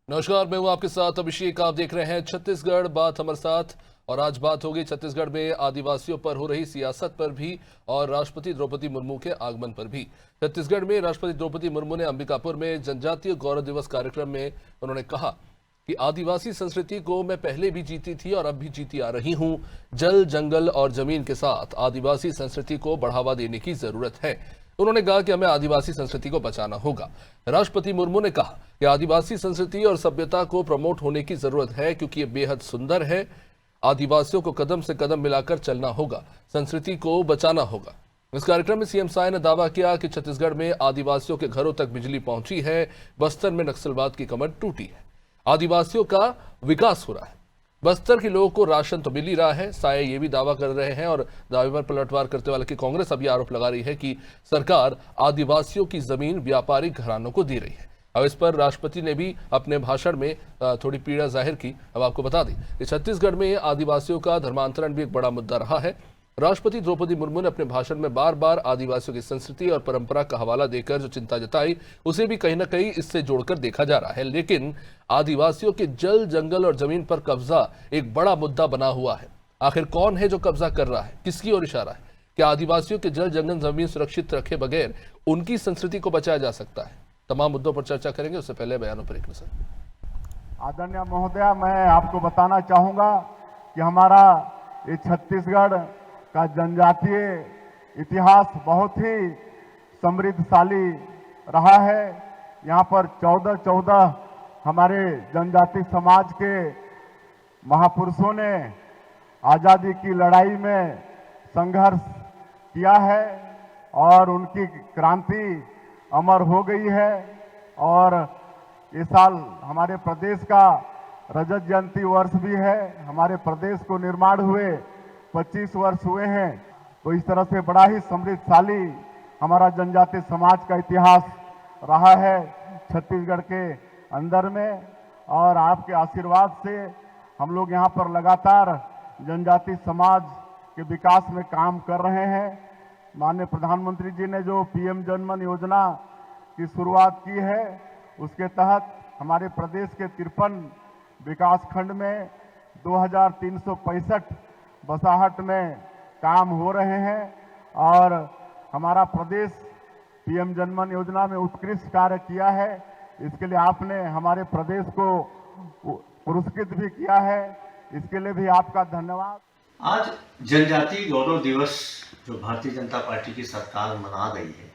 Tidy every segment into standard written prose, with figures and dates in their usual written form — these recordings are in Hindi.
नमस्कार, मैं हूं आपके साथ अभिषेक। आप देख रहे हैं छत्तीसगढ़ बात हमारे साथ। और आज बात होगी छत्तीसगढ़ में आदिवासियों पर हो रही सियासत पर भी और राष्ट्रपति द्रौपदी मुर्मू के आगमन पर भी। छत्तीसगढ़ में राष्ट्रपति द्रौपदी मुर्मू ने अंबिकापुर में जनजातीय गौरव दिवस कार्यक्रम में उन्होंने कहा कि आदिवासी संस्कृति को मैं पहले भी जीती थी और अब भी जीती आ रही हूं। जल, जंगल और जमीन के साथ आदिवासी संस्कृति को बढ़ावा देने की जरूरत है। उन्होंने कहा कि हमें आदिवासी संस्कृति को बचाना होगा। राष्ट्रपति मुर्मू ने कहा कि आदिवासी संस्कृति और सभ्यता को प्रमोट होने की जरूरत है क्योंकि ये बेहद सुंदर है। आदिवासियों को कदम से कदम मिलाकर चलना होगा, संस्कृति को बचाना होगा। इस कार्यक्रम में सीएम साय ने दावा किया कि छत्तीसगढ़ में आदिवासियों के घरों तक बिजली पहुंची है। बस्तर में नक्सलवाद की कमर टूटी है। आदिवासियों का विकास हो रहा है। बस्तर के लोगों को राशन तो मिल ही रहा है। साय ये भी दावा कर रहे हैं और दावे पर पलटवार करते वाले की कांग्रेस अभी आरोप लगा रही है कि सरकार आदिवासियों की जमीन व्यापारिक घरानों को दे रही है। अब इस पर राष्ट्रपति ने भी अपने भाषण में थोड़ी पीड़ा जाहिर की। अब आपको बता दें कि छत्तीसगढ़ में आदिवासियों का धर्मांतरण भी एक बड़ा मुद्दा रहा है। राष्ट्रपति द्रौपदी मुर्मू ने अपने भाषण में बार बार आदिवासियों की संस्कृति और परंपरा का हवाला देकर जो चिंता जताई, उसे भी कहीं ना कहीं इससे जोड़कर देखा जा रहा है। लेकिन आदिवासियों के जल, जंगल और जमीन पर कब्जा एक बड़ा मुद्दा बना हुआ है। आखिर कौन है जो कब्जा कर रहा है, किसकी ओर इशारा है? क्या आदिवासियों के जल, जंगल, जमीन सुरक्षित रखे बगैर उनकी संस्कृति को बचाया जा सकता है? तमाम मुद्दों पर चर्चा करेंगे। उससे पहले बयानों पर एक नजर। आदरणीय महोदया, मैं आपको बताना चाहूंगा कि हमारा ये छत्तीसगढ़ का जनजातीय इतिहास बहुत ही समृद्धशाली रहा है। यहाँ पर 14 हमारे जनजाति समाज के महापुरुषों ने आज़ादी की लड़ाई में संघर्ष किया है और उनकी क्रांति अमर हो गई है। और इस साल हमारे प्रदेश का रजत जयंती वर्ष भी है। हमारे प्रदेश को निर्माण हुए 25 वर्ष हुए हैं। तो इस तरह से बड़ा ही समृद्धशाली हमारा जनजाति समाज का इतिहास रहा है छत्तीसगढ़ के अंदर में। और आपके आशीर्वाद से हम लोग यहाँ पर लगातार जनजाति समाज के विकास में काम कर रहे हैं। माननीय प्रधानमंत्री जी ने जो पीएम जनमन योजना की शुरुआत की है, उसके तहत हमारे प्रदेश के 53 विकास खंड में 2365 बसाहट में काम हो रहे हैं। और हमारा प्रदेश पीएम जनमन योजना में उत्कृष्ट कार्य किया है। इसके लिए आपने हमारे प्रदेश को पुरस्कृत भी किया है, इसके लिए भी आपका धन्यवाद। आज जनजातीय गौरव दिवस जो भारतीय जनता पार्टी की सरकार मना रही है,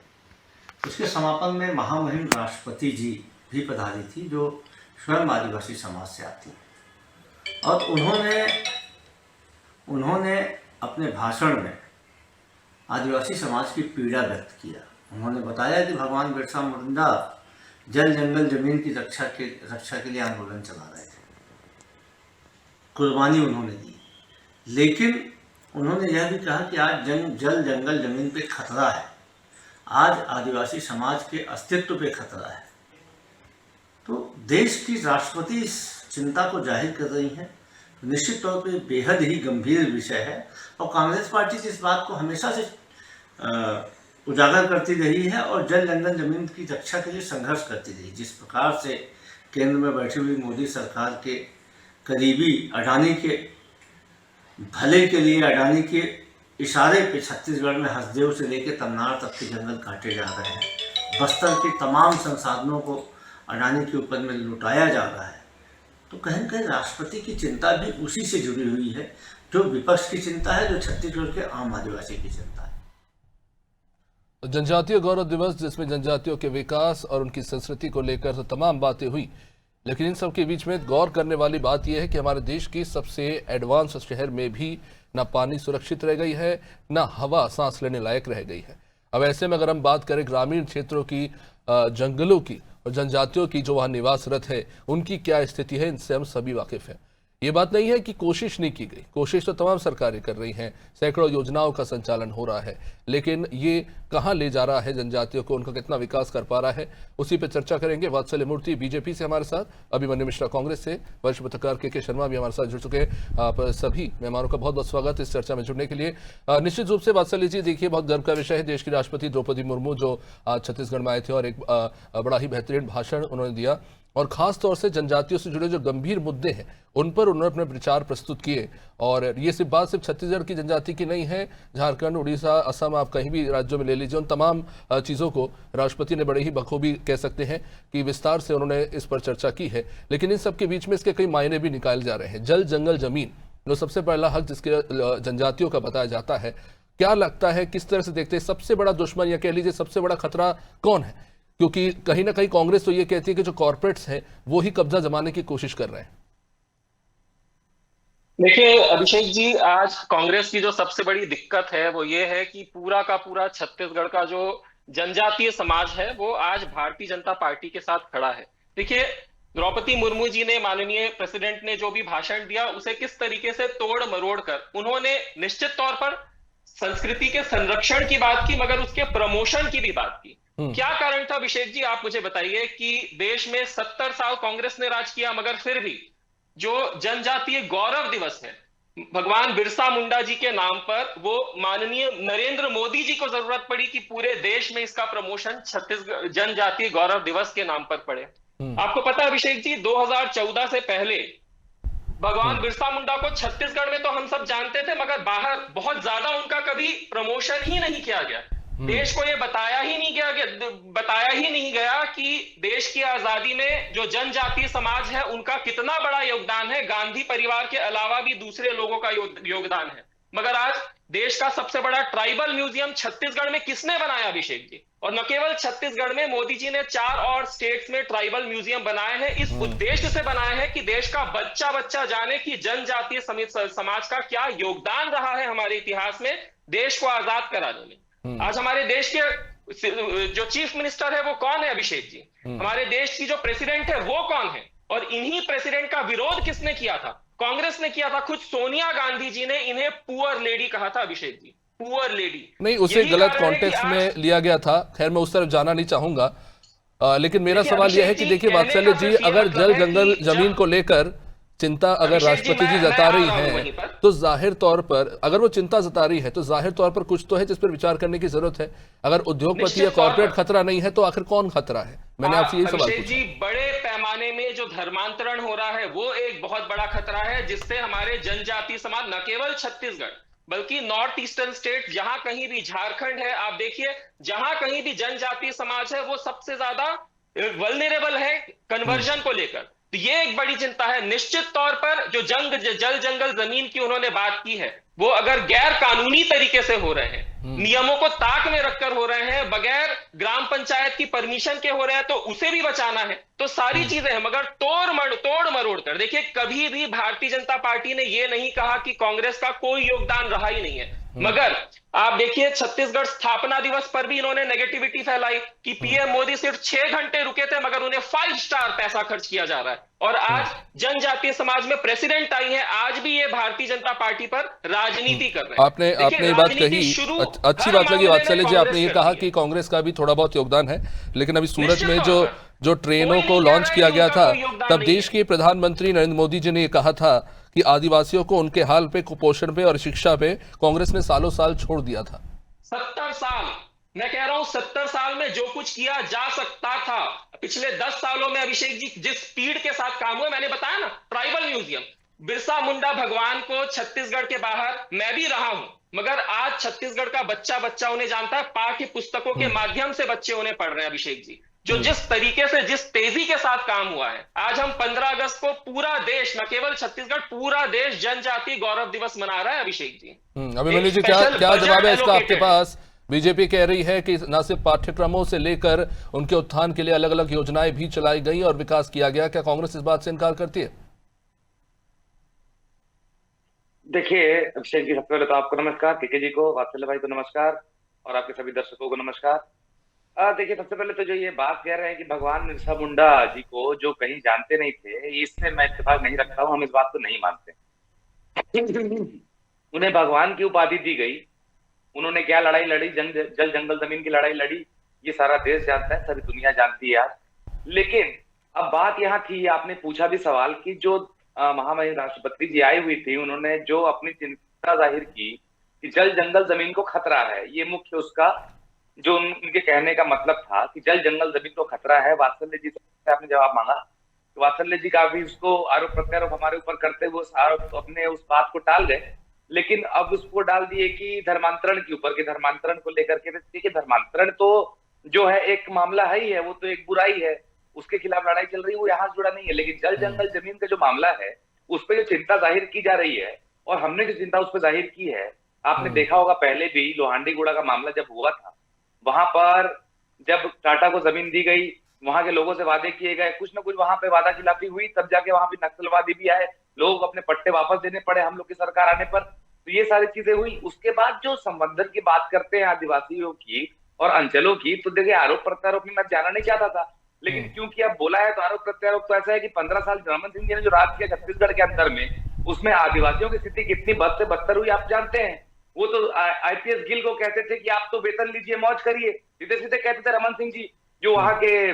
उसके समापन में महामहिम राष्ट्रपति जी भी पधारी थी, जो स्वयं आदिवासी समाज से आती है। और उन्होंने अपने भाषण में आदिवासी समाज की पीड़ा व्यक्त किया। उन्होंने बताया कि भगवान बिरसा मुंडा जल, जंगल, जमीन की रक्षा के लिए आंदोलन चला रहे थे, कुर्बानी उन्होंने दी। लेकिन उन्होंने यह भी कहा कि आज जल, जंगल, जमीन पे खतरा है। आज आदिवासी समाज के अस्तित्व पे खतरा है। तो देश की राष्ट्रपति इस चिंता को जाहिर कर रही हैं। निश्चित तौर पे बेहद ही गंभीर विषय है। और कांग्रेस पार्टी इस बात को हमेशा से उजागर करती रही है और जल, जंगल, जमीन की रक्षा के लिए संघर्ष करती रही। जिस प्रकार से केंद्र में बैठी हुई मोदी सरकार के करीबी अडानी के भले के लिए, अडानी के इशारे पे छत्तीसगढ़ में हसदेव से लेकर तमनार तक के जंगल काटे जा रहे हैं। बस्तर के तमाम संसाधनों को अडानी के ऊपर में लुटाया जा रहा है। तो कहीं न कहीं राष्ट्रपति की चिंता भी उसी से जुड़ी हुई है, जो विपक्ष की चिंता है, जो छत्तीसगढ़ के आम आदिवासी की चिंता है। जनजातीय गौरव दिवस, जिसमें जनजातियों के विकास और उनकी संस्कृति को लेकर तो तमाम बातें हुई, लेकिन इन सब के बीच में गौर करने वाली बात यह है कि हमारे देश की सबसे एडवांस शहर में भी ना पानी सुरक्षित रह गई है, ना हवा सांस लेने लायक रह गई है। अब ऐसे में अगर हम बात करें ग्रामीण क्षेत्रों की, जंगलों की और जनजातियों की जो वहाँ निवासरत है, उनकी क्या स्थिति है, इनसे हम सभी वाकिफ हैं। ये बात नहीं है कि कोशिश नहीं की गई, कोशिश तो तमाम सरकारें कर रही हैं, सैकड़ों योजनाओं का संचालन हो रहा है, लेकिन ये कहां ले जा रहा है जनजातियों को, उनका कितना विकास कर पा रहा है, उसी पर चर्चा करेंगे। वात्सल्य मूर्ति बीजेपी से हमारे साथ, अभिमन्यु मिश्रा कांग्रेस से, वरिष्ठ पत्रकार के शर्मा भी हमारे साथ जुड़ चुके हैं। आप सभी मेहमानों का बहुत बहुत स्वागत इस चर्चा में जुड़ने के लिए। निश्चित रूप से वात्सल्य जी, देखिए बहुत गर्व का विषय है, देश की राष्ट्रपति द्रौपदी मुर्मू जो आज छत्तीसगढ़ में आए थे और एक बड़ा ही बेहतरीन भाषण उन्होंने दिया, और खास तौर से जनजातियों से जुड़े जो गंभीर मुद्दे हैं उन पर उन्होंने अपने विचार प्रस्तुत किए। और ये सिर्फ छत्तीसगढ़ की जनजाति की नहीं है, झारखंड, उड़ीसा, असम, आप कहीं भी राज्यों में ले लीजिए, उन तमाम चीज़ों को राष्ट्रपति ने बड़े ही बखूबी कह सकते हैं कि विस्तार से उन्होंने इस पर चर्चा की है। लेकिन इन सब के बीच में इसके कई मायने भी निकाले जा रहे हैं। जल, जंगल, जमीन, जो सबसे पहला हक जिसके जनजातियों का बताया जाता है, क्या लगता है किस तरह से देखते हैं सबसे बड़ा दुश्मन या कह लीजिए सबसे बड़ा खतरा कौन है? क्योंकि कहीं ना कहीं कांग्रेस तो ये कहती है कि जो कॉर्पोरेट्स हैं वो ही कब्जा जमाने की कोशिश कर रहे हैं। देखिए अभिषेक जी, आज कांग्रेस की जो सबसे बड़ी दिक्कत है वो ये है कि पूरा का पूरा छत्तीसगढ़ का जो जनजातीय समाज है वो आज भारतीय जनता पार्टी के साथ खड़ा है। देखिए द्रौपदी मुर्मू जी ने, माननीय प्रेसिडेंट ने जो भी भाषण दिया उसे किस तरीके से तोड़ मरोड़ कर उन्होंने निश्चित तौर पर संस्कृति के संरक्षण की बात की, मगर उसके प्रमोशन की भी बात की। क्या कारण था अभिषेक जी, आप मुझे बताइए कि देश में 70 साल कांग्रेस ने राज किया, मगर फिर भी जो जनजातीय गौरव दिवस है भगवान बिरसा मुंडा जी के नाम पर, वो माननीय नरेंद्र मोदी जी को जरूरत पड़ी कि पूरे देश में इसका प्रमोशन छत्तीसगढ़ जनजातीय गौरव दिवस के नाम पर पड़े। आपको पता है अभिषेक जी, 2014 से पहले भगवान बिरसा मुंडा को छत्तीसगढ़ में तो हम सब जानते थे, मगर बाहर बहुत ज्यादा उनका कभी प्रमोशन ही नहीं किया गया। देश को ये बताया ही नहीं गया कि देश की आजादी में जो जनजातीय समाज है उनका कितना बड़ा योगदान है, गांधी परिवार के अलावा भी दूसरे लोगों का योगदान है। मगर आज देश का सबसे बड़ा ट्राइबल म्यूजियम छत्तीसगढ़ में किसने बनाया अभिषेक जी? और न केवल छत्तीसगढ़ में, मोदी जी ने 4 और स्टेट्स में ट्राइबल म्यूजियम बनाए हैं। इस उद्देश्य से बनाए हैं कि देश का बच्चा बच्चा जाने कि जनजातीय समाज का क्या योगदान रहा है हमारे इतिहास में देश को आजाद कराने में। आज हमारे देश के जो चीफ मिनिस्टर है वो कौन है अभिषेक जी? हमारे देश की जो प्रेसिडेंट है वो कौन है? और इन्हीं प्रेसिडेंट का विरोध किसने किया था? कांग्रेस ने किया था। खुद सोनिया गांधी जी ने इन्हें पुअर लेडी कहा था अभिषेक जी, पुअर लेडी। नहीं, उसे गलत कॉन्टेक्स्ट में लिया गया था। खैर मैं उस तरफ जाना नहीं चाहूंगा, लेकिन मेरा सवाल यह है कि देखिए वात्सल्य जी, अगर जल, जंगल, जमीन को लेकर चिंता अगर राष्ट्रपति जी जता रही हैं तो जाहिर तौर पर, अगर वो चिंता जता रही है तो जाहिर तौर पर कुछ तो है जिस पर विचार करने की जरूरत है। अगर उद्योगपति या कॉर्पोरेट खतरा नहीं है तो आखिर कौन खतरा है? मैंने आपसे यही सवाल पूछा। जी, बड़े पैमाने में जो धर्मांतरण हो रहा है वो एक बहुत बड़ा खतरा है, जिससे हमारे जनजातीय समाज, न केवल छत्तीसगढ़ बल्कि नॉर्थ ईस्टर्न स्टेट, जहां कहीं भी, झारखंड है, आप देखिए जहां कहीं भी जनजातीय समाज है वो सबसे ज्यादा वल्नरेबल है कन्वर्जन को लेकर। तो ये एक बड़ी चिंता है। निश्चित तौर पर जो जल, जंगल, जमीन की उन्होंने बात की है वो अगर गैर कानूनी तरीके से हो रहे हैं, नियमों को ताक में रखकर हो रहे हैं, बगैर ग्राम पंचायत की परमिशन के हो रहे हैं, तो उसे भी बचाना है। तो सारी चीजें हैं, मगर तोड़ मरोड़ कर देखिए, कभी भी भारतीय जनता पार्टी ने यह नहीं कहा कि कांग्रेस का कोई योगदान रहा ही नहीं है। मगर आप देखिए छत्तीसगढ़ स्थापना दिवस पर भी इन्होंने नेगेटिविटी फैलाई कि पीएम मोदी सिर्फ 6 घंटे रुके थे, मगर उन्हें 5 स्टार पैसा खर्च किया जा रहा है। और आज जनजातीय समाज में प्रेसिडेंट आई है, आज भी ये भारतीय जनता पार्टी पर राजनीति कर रहे हैं। आपने ये बात कही, अच्छी बात लगी वात्सल्य जी। आपने ये कहा कि कांग्रेस का भी थोड़ा बहुत योगदान है, लेकिन अभी सूरत में जो ट्रेनों को लॉन्च किया गया था, तब देश के प्रधानमंत्री नरेंद्र मोदी जी ने ये कहा था कि आदिवासियों को उनके हाल पे, कुपोषण पे और शिक्षा पे कांग्रेस ने सालों साल छोड़ दिया था। 70 साल, मैं कह रहा हूं 70 साल में जो कुछ किया जा सकता था, पिछले 10 सालों में अभिषेक जी जिस स्पीड के साथ काम हुआ, मैंने बताया ना, ट्राइबल म्यूजियम, बिरसा मुंडा भगवान को छत्तीसगढ़ के बाहर मैं भी रहा हूं, मगर आज छत्तीसगढ़ का बच्चा बच्चा उन्हें जानता है, पाठ्य पुस्तकों के माध्यम से बच्चे उन्हें पढ़ रहे हैं अभिषेक जी। जो जिस तरीके से, जिस तेजी के साथ काम हुआ है, आज हम 15 अगस्त को पूरा देश, न केवल छत्तीसगढ़, पूरा देश जनजातीय गौरव दिवस मना रहा है अभिषेक जी। अभिमन्यु जी, क्या जवाब है इसका आपके पास? बीजेपी कह रही है कि न सिर्फ पाठ्यक्रमों से लेकर उनके उत्थान के लिए अलग अलग योजनाएं भी चलाई गई और विकास किया गया। क्या कांग्रेस इस बात से इनकार करती है? देखिए अभिषेक जी, सबसे पहले तो आपको नमस्कार, केके जी को, वात्सल्य भाई को नमस्कार, और आपके सभी दर्शकों को नमस्कार। देखिए सबसे पहले तो जो ये बात कह रहे हैं कि भगवान बिरसा मुंडा जी को जो कहीं जानते नहीं थे, इससे मैं इत्तेफाक नहीं रखता हूं। हम इस बात को नहीं मानते। उन्हें भगवान की उपाधि दी गई उन्होंने क्या लड़ाई लड़ी, जल जंगल जमीन की लड़ाई लड़ी, ये सारा देश जानता है, सारी दुनिया जानती है आज। लेकिन अब बात यहाँ थी, आपने पूछा भी सवाल कि जो महामहिम राष्ट्रपति जी आई हुई थी, उन्होंने जो अपनी चिंता जाहिर की कि जल जंगल जमीन को खतरा है, ये मुख्य उसका जो उनके कहने का मतलब था कि जल जंगल जमीन को खतरा है। वात्सल्य जी से आपने जवाब मांगा, तो वात्सल्य जी काफी उसको आरोप प्रत्यारोप हमारे ऊपर करते हुए अपने उस बात को टाल गए, लेकिन अब उसको डाल दिए कि धर्मांतरण के ऊपर, कि धर्मांतरण को लेकर के। देखिए, धर्मांतरण तो जो है एक मामला है ही है, वो तो एक बुराई है, उसके खिलाफ लड़ाई चल रही है, वो यहाँ से जुड़ा नहीं है। लेकिन जल जंगल जमीन का जो मामला है, उस पर जो चिंता जाहिर की जा रही है, और हमने जो चिंता उस पर जाहिर की है, आपने देखा होगा पहले भी लोहांडीगुड़ा का मामला जब हुआ था, वहां पर जब टाटा को जमीन दी गई, वहां के लोगों से वादे किए गए, कुछ ना कुछ वहां पे वादा खिलाफी हुई, तब जाके वहां पे नक्सलवादी भी आए, लोगों को अपने पट्टे वापस देने पड़े हम लोग की सरकार आने पर। तो ये सारी चीजें हुई। उसके बाद जो संवर्धन की बात करते हैं आदिवासियों की और अंचलों की, तो देखिए आरोप प्रत्यारोप में मैं जाना नहीं चाहता था, लेकिन क्योंकि अब बोला है तो आरोप प्रत्यारोप तो ऐसा है कि 15 साल रमन सिंह जी ने जो राज किया छत्तीसगढ़ के अंदर में, उसमें आदिवासियों की स्थिति कितनी बद से बदतर हुई आप जानते हैं। वो तो आईपीएस गिल को कहते थे कि आप तो वेतन लीजिए, मौज करिए, सीधे सीधे कहते थे रमन सिंह जी, जो वहां के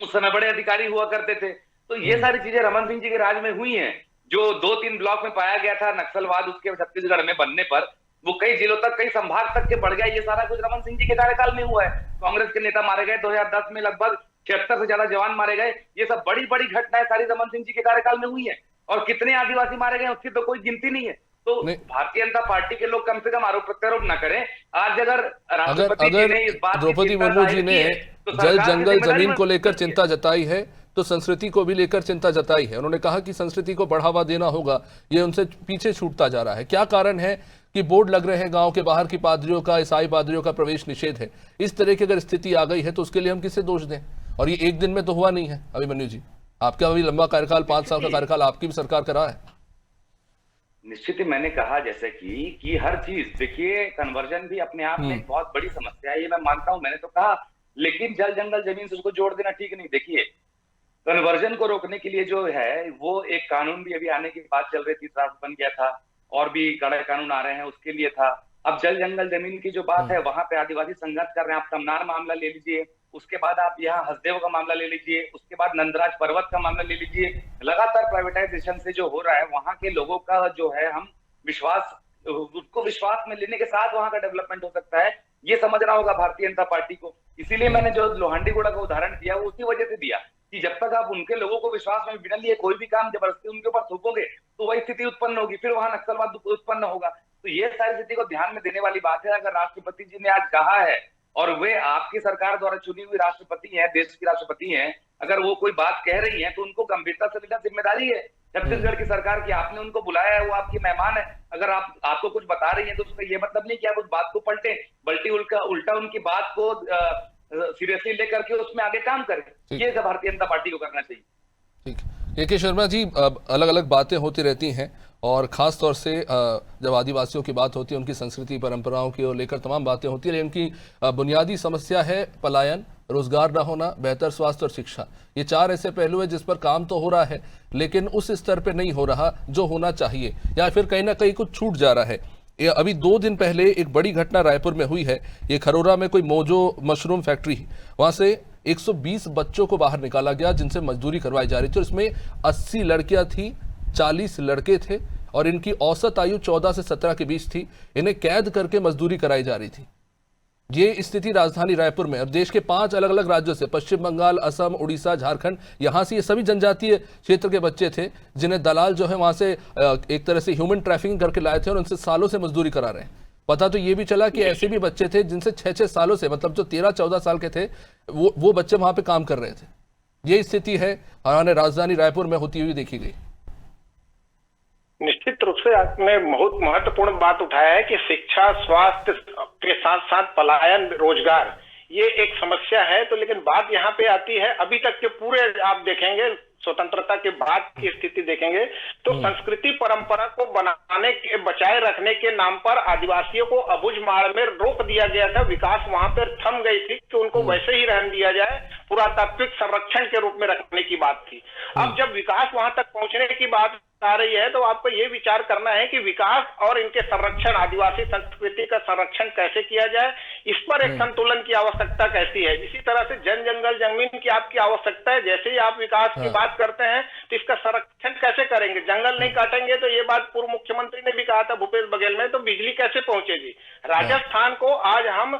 उस समय बड़े अधिकारी हुआ करते थे। तो ये सारी चीजें रमन सिंह जी के राज में हुई हैं। जो 2-3 ब्लॉक में पाया गया था नक्सलवाद उसके छत्तीसगढ़ में बनने पर, वो कई जिलों तक, कई संभाग तक के बढ़ गया। ये सारा कुछ रमन सिंह जी के कार्यकाल में हुआ है। कांग्रेस के नेता मारे गए 2010 में, लगभग 76 से ज्यादा जवान मारे गए। ये सब बड़ी बड़ी घटनाएं सारी रमन सिंह जी के कार्यकाल में हुई है। और कितने आदिवासी मारे गए उसकी तो कोई गिनती नहीं है। तो भारतीय जनता पार्टी के लोग कम से कम आरोप प्रत्यारोप न करें। आज अगर राष्ट्रपति जी ने इस बात द्रौपदी मुर्मू जी ने जल जंगल जमीन को लेकर चिंता जताई है, तो संस्कृति को भी लेकर चिंता जताई है। उन्होंने कहा कि संस्कृति को बढ़ावा देना होगा, ये उनसे पीछे छूटता जा रहा है। क्या कारण है कि बोर्ड लग रहे हैं गांव के बाहर की पादरियों का, ईसाई पादरियों का प्रवेश निषेध है? इस तरह की अगर स्थिति आ गई है तो उसके लिए हम किसे दोष दें? और ये एक दिन में तो हुआ नहीं है। अभिमन्यु जी, आपका अभी लंबा कार्यकाल, 5 साल का कार्यकाल आपकी भी सरकार का रहा है। निश्चित ही मैंने कहा जैसे कि हर चीज, देखिए कन्वर्जन भी अपने आप में एक बहुत बड़ी समस्या है, ये मैं मानता हूं, मैंने तो कहा, लेकिन जल जंगल जमीन से उसको जोड़ देना ठीक नहीं। देखिए, कन्वर्जन को रोकने के लिए जो है वो एक कानून भी अभी आने की बात चल रही थी, ड्राफ्ट बन गया था, और भी कड़े कानून आ रहे हैं उसके लिए था। अब जल जंगल जमीन की जो बात है, वहां पे आदिवासी संघर्ष कर रहे हैं। आप तमनार मामला ले लीजिए, उसके बाद आप यहाँ हसदेव का मामला ले लीजिए, उसके बाद नंदराज पर्वत का मामला ले लीजिए। लगातार प्राइवेटाइजेशन से जो हो रहा है, वहां के लोगों का जो है हम विश्वास, उसको विश्वास में लेने के साथ वहां का डेवलपमेंट हो सकता है, ये समझना होगा भारतीय जनता पार्टी को। इसीलिए मैंने जो लोहांडीगुड़ा का उदाहरण दिया वो उसी वजह से दिया कि जब तक आप उनके लोगों को विश्वास में बिना लिए कोई भी काम जबरदस्ती उनके ऊपर थोपोगे तो वही स्थिति उत्पन्न होगी, फिर वहां नक्सलवाद उत्पन्न होगा। तो ये सारी स्थिति को ध्यान में देने वाली बात है। अगर राष्ट्रपति जी ने आज कहा है, और वे आपकी सरकार द्वारा चुनी हुई राष्ट्रपति हैं, देश की राष्ट्रपति हैं, अगर वो कोई बात कह रही हैं तो उनको गंभीरता से लेना जिम्मेदारी है छत्तीसगढ़ की सरकार की। आपने उनको बुलाया है, वो आपकी मेहमान है। अगर आपको कुछ बता रही है तो उसका ये मतलब नहीं कि आप उस बात को पलटे, बल्कि उल्टा उनकी बात को सीरियसली लेकर के उसमें आगे काम करें। ये भारतीय जनता पार्टी को करना चाहिए। ठीक, ए.के. शर्मा जी, अलग अलग बातें होती रहती हैं, और ख़ास तौर से जब आदिवासियों की बात होती है, उनकी संस्कृति परंपराओं की ओर लेकर तमाम बातें होती है, लेकिन उनकी बुनियादी समस्या है पलायन, रोजगार न होना, बेहतर स्वास्थ्य और शिक्षा। ये 4 ऐसे पहलू है जिस पर काम तो हो रहा है, लेकिन उस स्तर पर नहीं हो रहा जो होना चाहिए, या फिर कहीं ना कहीं कुछ छूट जा रहा है। अभी 2 दिन पहले एक बड़ी घटना रायपुर में हुई है। ये खरोरा में कोई मोजो मशरूम फैक्ट्री, वहां से 120 बच्चों को बाहर निकाला गया जिनसे मजदूरी करवाई जा रही थी। और इसमें 80 लड़कियां थी, 40 लड़के थे, और इनकी औसत आयु 14 से 17 के बीच थी। इन्हें कैद करके मजदूरी कराई जा रही थी। ये स्थिति राजधानी रायपुर में, और देश के 5 अलग अलग राज्यों से, पश्चिम बंगाल, असम, उड़ीसा, झारखंड, यहाँ से ये सभी जनजातीय क्षेत्र के बच्चे थे जिन्हें दलाल जो है वहां से एक तरह से ह्यूमन ट्रैफिकिंग करके लाए थे और उनसे सालों से मजदूरी करा रहे हैं। पता तो ये भी चला कि ऐसे भी बच्चे थे जिनसे 6-6 सालों से, मतलब जो 13-14 साल के थे, वो बच्चे वहां पे काम कर रहे थे। ये स्थिति है हमारे राजधानी रायपुर में होती हुई देखी गई। निश्चित रूप से आपने बहुत महत्वपूर्ण बात उठाया है कि शिक्षा, स्वास्थ्य के साथ साथ पलायन, रोजगार, ये एक समस्या है। तो लेकिन बात यहाँ पे आती है, अभी तक के पूरे आप देखेंगे, स्वतंत्रता के बाद की स्थिति देखेंगे तो संस्कृति परंपरा को बनाने के, बचाए रखने के नाम पर आदिवासियों को अबुझमाड़ में रोक दिया गया था। विकास वहां पर थम गई थी कि उनको वैसे ही रहने दिया जाए, पुरातात्विक संरक्षण के रूप में रखने की बात थी। अब जब विकास वहां तक पहुंचने की बात आ रही है, तो आपको ये विचार करना है कि विकास और इनके संरक्षण, आदिवासी संस्कृति का संरक्षण कैसे किया जाए, इस पर एक संतुलन की आवश्यकता कैसी है। इसी तरह से जन जंगल जमीन की आपकी आवश्यकता है। जैसे ही आप विकास की बात करते हैं तो इसका संरक्षण कैसे करेंगे? जंगल नहीं काटेंगे तो ये बात पूर्व मुख्यमंत्री ने भी कहा था भूपेश बघेल में, तो बिजली कैसे पहुंचेगी? राजस्थान को आज हम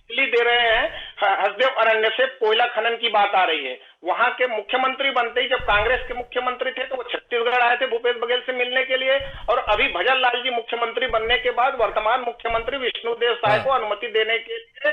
बिजली दे रहे हैं, हसदेव अरण्य से कोयला खनन की बात आ रही है। वहां के मुख्यमंत्री बनते ही, जब कांग्रेस के मुख्यमंत्री थे तो वो छत्तीसगढ़ आए थे भूपेश बघेल से मिलने के लिए, और अभी भजन लाल जी मुख्यमंत्री बनने के बाद वर्तमान मुख्यमंत्री विष्णुदेव साय को अनुमति देने के लिए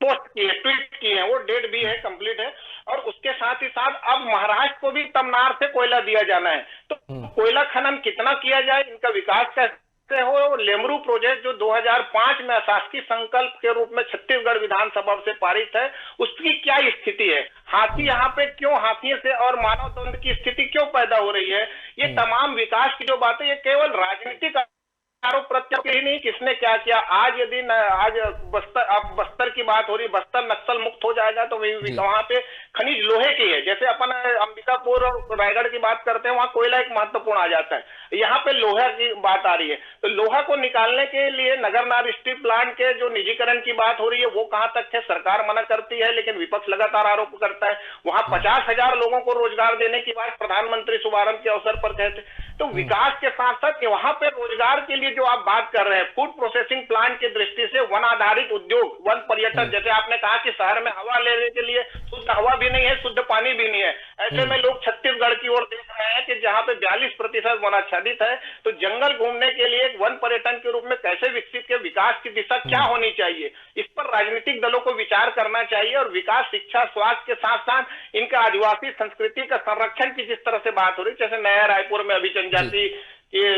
पोस्ट की है, ट्वीट की है, वो डेट भी है, कंप्लीट है। और उसके साथ ही साथ अब महाराष्ट्र को भी तमनार से कोयला दिया जाना है। तो कोयला खनन कितना किया जाए, इनका विकास कैसे हो? लेमरू प्रोजेक्ट जो 2005 में अशासकीय संकल्प के रूप में छत्तीसगढ़ विधानसभा से पारित है, उसकी क्या स्थिति है? हाथी यहाँ पे क्यों, हाथी से और मानव द्वंद की स्थिति क्यों पैदा हो रही है? ये तमाम विकास की जो बातें, ये केवल राजनीतिक आरोप प्रत्यारोप ही नहीं, किसने क्या किया। आज यदि आज बस्तर, अब बस्तर की बात हो रही, बस्तर नक्सल मुक्त हो जाएगा तो वहां पे खनिज लोहे की है। जैसे अपन अंबिकापुर और रायगढ़ की बात करते हैं, वहां कोयला एक महत्वपूर्ण आ जाता है, यहाँ पे लोहा की बात आ रही है। तो लोहा को निकालने के लिए नगरनार स्टील प्लांट के जो निजीकरण की बात हो रही है, वो कहां तक है? सरकार मना करती है, लेकिन विपक्ष लगातार आरोप करता है। वहां 50,000 लोगों को रोजगार देने की बात प्रधानमंत्री शुभारंभ के अवसर पर कहते। तो विकास के साथ साथ वहां पे रोजगार के लिए जो आप बात कर रहे हैं, फूड प्रोसेसिंग प्लांट की दृष्टि से वन आधारित उद्योग, वन पर्यटन, जैसे आपने कहा कि शहर में हवा लेने के लिए शुद्ध हवा भी नहीं है, शुद्ध पानी भी नहीं है, ऐसे में लोग छत्तीसगढ़ की ओर देख रहे हैं कि जहां पे 42% वनाच्छादित है। तो जंगल घूमने के लिए वन पर्यटन के रूप में कैसे विकसित के, विकास की दिशा क्या होनी चाहिए, इस पर राजनीतिक दलों को विचार करना चाहिए। और विकास, शिक्षा, स्वास्थ्य के साथ साथ इनका आदिवासी संस्कृति का संरक्षण की जिस तरह से बात हो रही, जैसे नया रायपुर में अभी जनजाति ये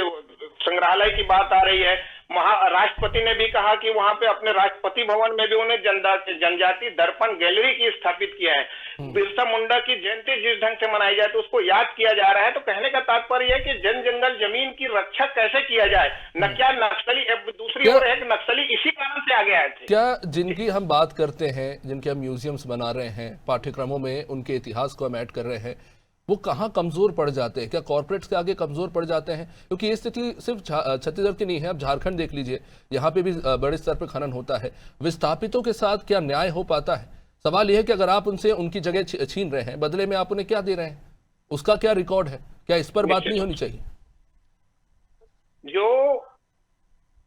संग्रहालय की बात आ रही है, राष्ट्रपति ने भी कहा कि वहां पे अपने राष्ट्रपति भवन में भी उन्हें जनजाति दर्पण गैलरी की स्थापित किया है। बिरसा मुंडा की जयंती जिस ढंग से मनाई जाए तो उसको याद किया जा रहा है। तो कहने का तात्पर्य है कि जन जंगल जमीन की रक्षा कैसे किया जाए, न क्या नक्सली, दूसरी ओर एक नक्सली इसी कारण से आगे आए थे। क्या जिनकी हम बात करते हैं, जिनके हम म्यूजियम्स बना रहे हैं, पाठ्यक्रमों में उनके इतिहास को हम ऐड कर रहे हैं, वो कहाँ कमजोर पड़ जाते हैं? क्या कॉर्पोरेट्स के आगे कमजोर पड़ जाते हैं? क्योंकि ये स्थिति सिर्फ छत्तीसगढ़ की नहीं है, आप झारखंड देख लीजिए, यहाँ पे भी बड़े स्तर पर खनन होता है। विस्थापितों के साथ क्या न्याय हो पाता है? सवाल यह है कि अगर आप उनसे उनकी जगह छीन रहे हैं, बदले में आप उन्हें क्या दे रहे हैं, उसका क्या रिकॉर्ड है? क्या इस पर बात नहीं होनी चाहिए? जो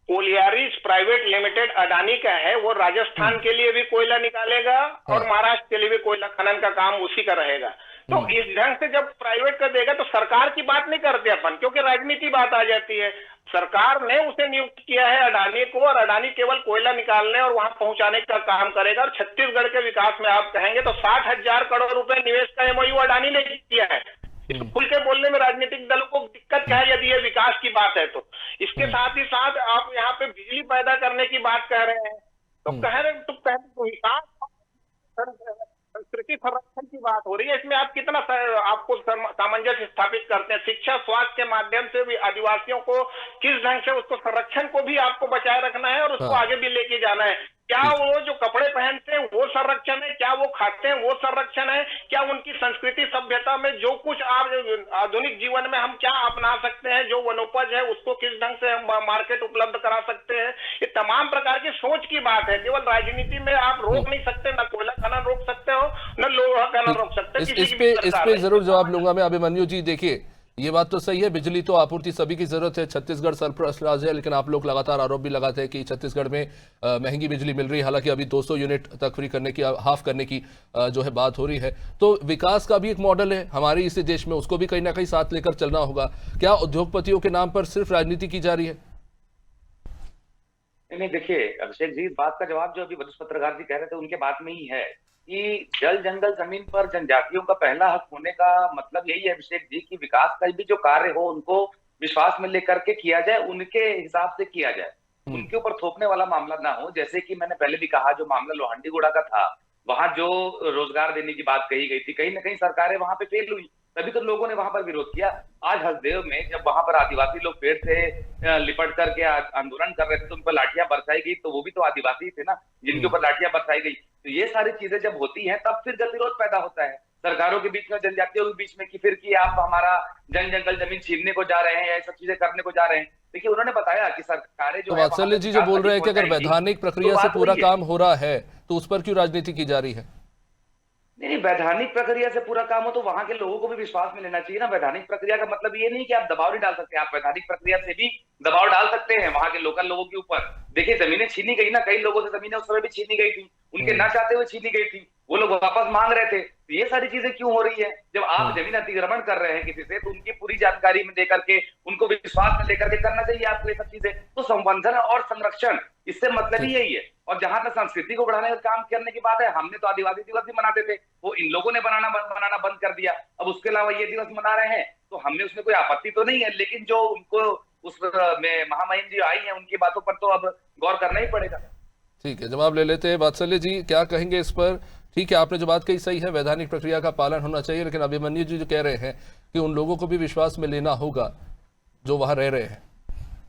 कोलियारिस प्राइवेट लिमिटेड अडानी का है, वो राजस्थान के लिए भी कोयला निकालेगा और महाराष्ट्र के लिए भी कोयला खनन का काम उसी का रहेगा। तो इस ढंग से जब प्राइवेट कर देगा तो सरकार की बात नहीं करते अपन, क्योंकि राजनीति बात आ जाती है। सरकार ने उसे नियुक्त किया है अडानी को, और अडानी केवल कोयला निकालने और वहां पहुंचाने का काम करेगा। और छत्तीसगढ़ के विकास में आप कहेंगे तो 60,000 करोड़ रुपए निवेश का MOU अडानी ने किया है। खुल के बोलने में राजनीतिक दलों को दिक्कत क्या है यदि ये विकास की बात है तो? इसके साथ ही साथ आप यहाँ पे बिजली पैदा करने की बात कह रहे हैं, तो कह रहे विकास संस्कृति संरक्षण की बात हो रही है, इसमें आप कितना आपको सामंजस्य स्थापित करते हैं? शिक्षा स्वास्थ्य के माध्यम से भी आदिवासियों को किस ढंग से उसको संरक्षण को भी आपको बचाए रखना है और उसको आगे भी लेके जाना है। क्या वो जो कपड़े पहनते हैं वो संरक्षण है? क्या वो खाते हैं वो संरक्षण है? क्या उनकी संस्कृति सभ्यता में जो कुछ आप आधुनिक जीवन में हम क्या अपना सकते हैं, जो वनोपज है उसको किस ढंग से हम मार्केट उपलब्ध करा सकते हैं? ये तमाम प्रकार की सोच की बात है। केवल राजनीति में आप रोक नहीं सकते, न कोयला खनन रोक सकते हो, न लोहा खनन रोक सकते। इस पे जरूर जवाब लूंगा मैं। अभिमन्यु जी, देखिए ये बात तो सही है, बिजली तो आपूर्ति सभी की जरूरत है, छत्तीसगढ़ सरप्लस राज्य है, लेकिन आप लोग लगातार आरोप भी लगाते हैं कि छत्तीसगढ़ में महंगी बिजली मिल रही है। हालांकि अभी 200 यूनिट तक फ्री करने की, हाफ करने की जो है बात हो रही है। तो विकास का भी एक मॉडल है हमारे इसी देश में, उसको भी कहीं ना कहीं साथ लेकर चलना होगा। क्या उद्योगपतियों के नाम पर सिर्फ राजनीति की जा रही है? नहीं, देखिए अभिषेक जी, बात का जवाब जो अभी वरिष्ठ पत्रकार जी कह रहे थे उनके बात में ही है कि जल जंगल जमीन पर जनजातियों का पहला हक होने का मतलब यही है अभिषेक जी कि विकास का भी जो कार्य हो उनको विश्वास में लेकर के किया जाए, उनके हिसाब से किया जाए, उनके ऊपर थोपने वाला मामला ना हो। जैसे कि मैंने पहले भी कहा, जो मामला लोहांडीगुड़ा का था, वहां जो रोजगार देने की बात कही गई थी, कहीं ना कहीं सरकारें वहां पे फेल हुई, तभी तो लोगों ने वहां पर विरोध किया। आज हसदेव में जब वहां पर आदिवासी लोग पेड़ से लिपट करके आंदोलन कर रहे थे तो उन पर लाठियां बरसाई गई, तो वो भी तो आदिवासी थे ना जिनके ऊपर लाठियां बरसाई गई। तो ये सारी चीजें जब होती हैं तब फिर गतिरोध पैदा होता है। सरकारों के बीच में, जनजातियों के बीच में, कि फिर कि आप हमारा जंगल जमीन छीनने को जा रहे हैं या ये सब चीजें करने को जा रहे हैं। देखिए उन्होंने बताया कि सरकारें जो तो है वहां वात्सल्य पे जी जो बोल रहे हैं कि अगर पहुंचाएंगी, वैधानिक तो प्रक्रिया से बात पूरा वही है। काम हो रहा है तो उस पर क्यों राजनीति की जा रही है? नहीं, वैधानिक प्रक्रिया से पूरा काम हो तो वहां के लोगों को भी विश्वास में लेना चाहिए ना। वैधानिक प्रक्रिया का मतलब ये नहीं कि आप दबाव नहीं डाल सकते, आप वैधानिक प्रक्रिया से भी दबाव डाल सकते हैं वहां के लोकल लोगों के ऊपर। देखिए जमीनें छीनी गई ना, कई लोगों से जमीनें उस समय भी छीनी गई थी, उनके ना चाहते हुए छीनी गई थी, वो लोग वापस मांग रहे थे। तो ये सारी चीजें क्यों हो रही है? जब आप जमीन अतिक्रमण कर रहे हैं किसी से, तो उनकी पूरी जानकारी में देकर के, उनको विश्वास में लेकर के करना चाहिए आपको ये सब चीजें। तो संवर्धन और संरक्षण, इससे मतलब ही यही है। और जहां तक संस्कृति को बढ़ाने का काम करने की बात है, हमने तो आदिवासी दिवस भी मनाते थे, वो इन लोगों ने बनाना बंद कर दिया। अब उसके अलावा ये दिवस मना रहे हैं तो हमने उसमें कोई आपत्ति तो नहीं है, लेकिन जो उनको उस में महामहिम जी आई है उनकी बातों पर तो अब गौर करना ही पड़ेगा। ठीक है, जवाब ले लेते हैं। वात्सल्य जी क्या कहेंगे इस पर? ठीक है, आपने जो बात कही सही है, वैधानिक प्रक्रिया का पालन होना चाहिए, लेकिन अभिमन्यु जी जो कह रहे हैं कि उन लोगों को भी विश्वास में लेना होगा जो वहां रह रहे हैं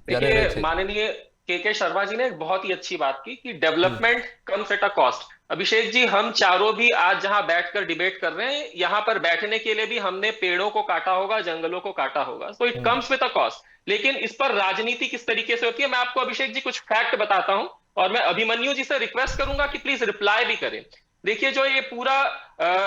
या रह रहे देखिए थे। माननीय के शर्मा जी ने एक बहुत ही अच्छी बात की कि development comes at a cost. Abhishek ji, हम चारों भी आज जहां बैठकर डिबेट कर रहे हैं, यहां पर बैठने के लिए भी हमने पेड़ों को काटा होगा, जंगलों को काटा होगा, तो it comes with a cost. लेकिन इस पर राजनीति किस तरीके से होती है, मैं आपको अभिषेक जी कुछ फैक्ट बताता हूं, और मैं अभिमन्यु जी से रिक्वेस्ट करूंगा कि प्लीज रिप्लाई भी करें। देखिए जो ये पूरा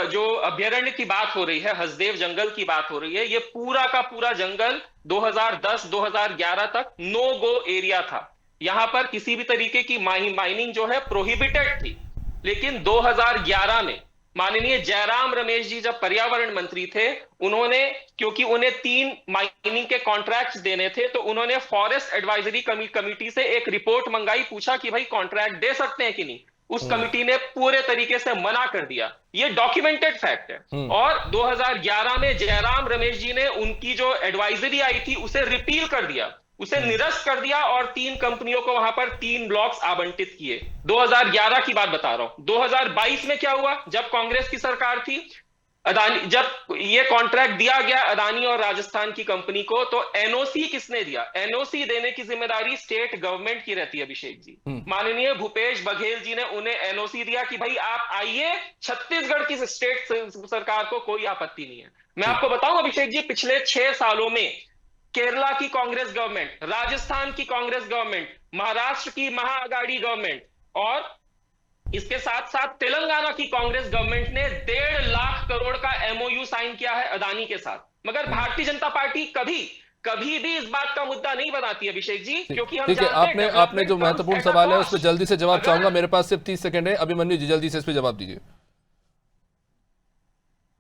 जो अभ्यारण्य की बात हो रही है, हसदेव जंगल की बात हो रही है, ये पूरा का पूरा जंगल 2010-2011 तक नो गो एरिया था। यहां पर किसी भी तरीके की माइनिंग जो है प्रोहिबिटेड थी। लेकिन 2011 में माननीय जयराम रमेश जी जब पर्यावरण मंत्री थे, उन्होंने, क्योंकि उन्हें 3 माइनिंग के कॉन्ट्रैक्ट्स देने थे, तो उन्होंने फॉरेस्ट एडवाइजरी कमिटी से एक रिपोर्ट मंगाई, पूछा कि भाई कॉन्ट्रैक्ट दे सकते हैं कि नहीं। उस कमिटी ने पूरे तरीके से मना कर दिया। ये डॉक्यूमेंटेड फैक्ट है। और 2011 में जयराम रमेश जी ने उनकी जो एडवाइजरी आई थी उसे रिपील कर दिया, उसे निरस्त कर दिया, और 3 कंपनियों को वहां पर 3 ब्लॉक्स आवंटित किए। 2011 की बात बता रहा हूं। 2022 में क्या हुआ, जब कांग्रेस की सरकार थी, अदानी, जब ये कॉन्ट्रैक्ट दिया गया अदानी और राजस्थान की कंपनी को, तो एनओसी किसने दिया? एनओसी देने की जिम्मेदारी स्टेट गवर्नमेंट की रहती है अभिषेक जी। माननीय भूपेश बघेल जी ने उन्हें एनओसी दिया कि भाई आप आइए, छत्तीसगढ़ की स्टेट सरकार को कोई आपत्ति नहीं है। मैं आपको बताऊं अभिषेक जी, पिछले 6 सालों में केरला की कांग्रेस गवर्नमेंट, राजस्थान की कांग्रेस गवर्नमेंट, महाराष्ट्र की महाअघाड़ी गवर्नमेंट और इसके साथ साथ तेलंगाना की कांग्रेस गवर्नमेंट ने 1.5 लाख करोड़ का एमओयू साइन किया है अदानी के साथ। मगर भारतीय जनता पार्टी कभी भी इस बात का मुद्दा नहीं बनाती अभिषेक जी, क्योंकि हम ठीक है, जानते हैं आपने जो महत्वपूर्ण सवाल है उस पर जल्दी से जवाब चाहूंगा। मेरे पास सिर्फ 30 सेकंड है। अभिमन्यु जी जल्दी से इस पर जवाब दीजिए।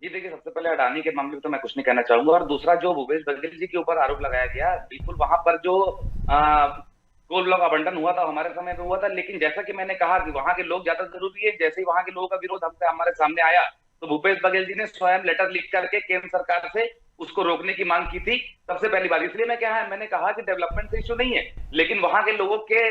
जी देखिए, सबसे पहले अडानी के मामले में तो मैं कुछ नहीं कहना चाहूंगा, और दूसरा जो भूपेश बघेल जी के ऊपर आरोप लगाया गया, बिल्कुल वहां पर जो कोल ब्लॉक आवंटन हुआ था हमारे समय में हुआ था, लेकिन जैसा कि मैंने कहा कि वहां के लोग ज्यादा जरूरी है। जैसे ही वहां के लोगों का विरोध हमसे हमारे सामने आया, तो भूपेश बघेल जी ने स्वयं लेटर लिख करके केंद्र सरकार से उसको रोकने की मांग की थी। सबसे पहली बात इसलिए मैंने कहा कि डेवलपमेंट से इश्यू नहीं है, लेकिन वहां के लोगों के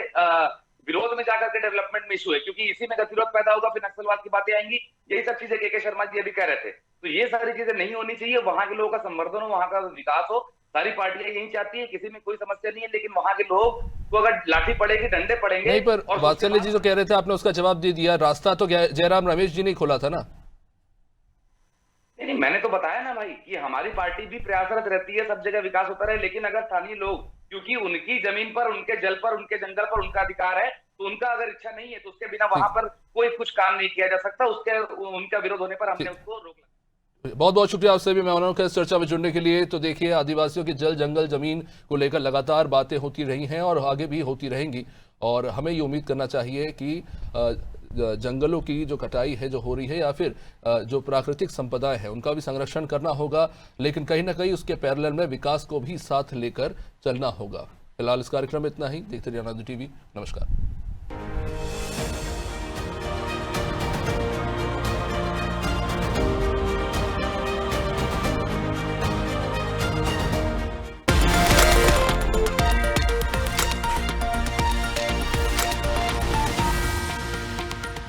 विरोध में जाकर के डेवलपमेंट में इशू है, क्योंकि इसी में गतिरोध पैदा होगा, फिर नक्सलवाद की बातें आएंगी। यही सब चीजें के शर्मा जी अभी कह रहे थे। तो ये सारी चीजें नहीं होनी चाहिए। वहां के लोगों का संवर्धन हो, वहां का विकास हो, सारी पार्टियां यही चाहती है, किसी में कोई समस्या नहीं है। लेकिन वहां के लोग को अगर लाठी पड़ेगी, डंडे पड़ेंगे। नहीं, पर वात्सल्य जी जो कह रहे थे आपने उसका जवाब दे दिया। रास्ता तो जयराम रमेश जी ने खोला था ना। नहीं, मैंने तो बताया ना भाई कि हमारी पार्टी भी प्रयासरत रहती है, सब जगह विकास होता रहे। लेकिन अगर स्थानीय लोग, क्योंकि उनकी जमीन पर, उनके जल पर, उनके जंगल पर उनका अधिकार है, तो उनका अगर इच्छा नहीं है तो उसके बिना वहां पर कोई कुछ काम नहीं किया जा सकता। उनका विरोध होने पर हमने उसको रोक लिया। बहुत बहुत शुक्रिया आपसे भी मेहमानों के इस चर्चा में जुड़ने के लिए। तो देखिए, आदिवासियों की जल जंगल जमीन को लेकर लगातार बातें होती रही हैं और आगे भी होती रहेंगी, और हमें ये उम्मीद करना चाहिए कि जंगलों की जो कटाई है जो हो रही है, या फिर जो प्राकृतिक संपदाएं हैं उनका भी संरक्षण करना होगा, लेकिन कहीं ना कहीं उसके पैरेलल में विकास को भी साथ लेकर चलना होगा। फिलहाल इस कार्यक्रम में इतना ही। देखते रहिए आनंद टीवी। नमस्कार।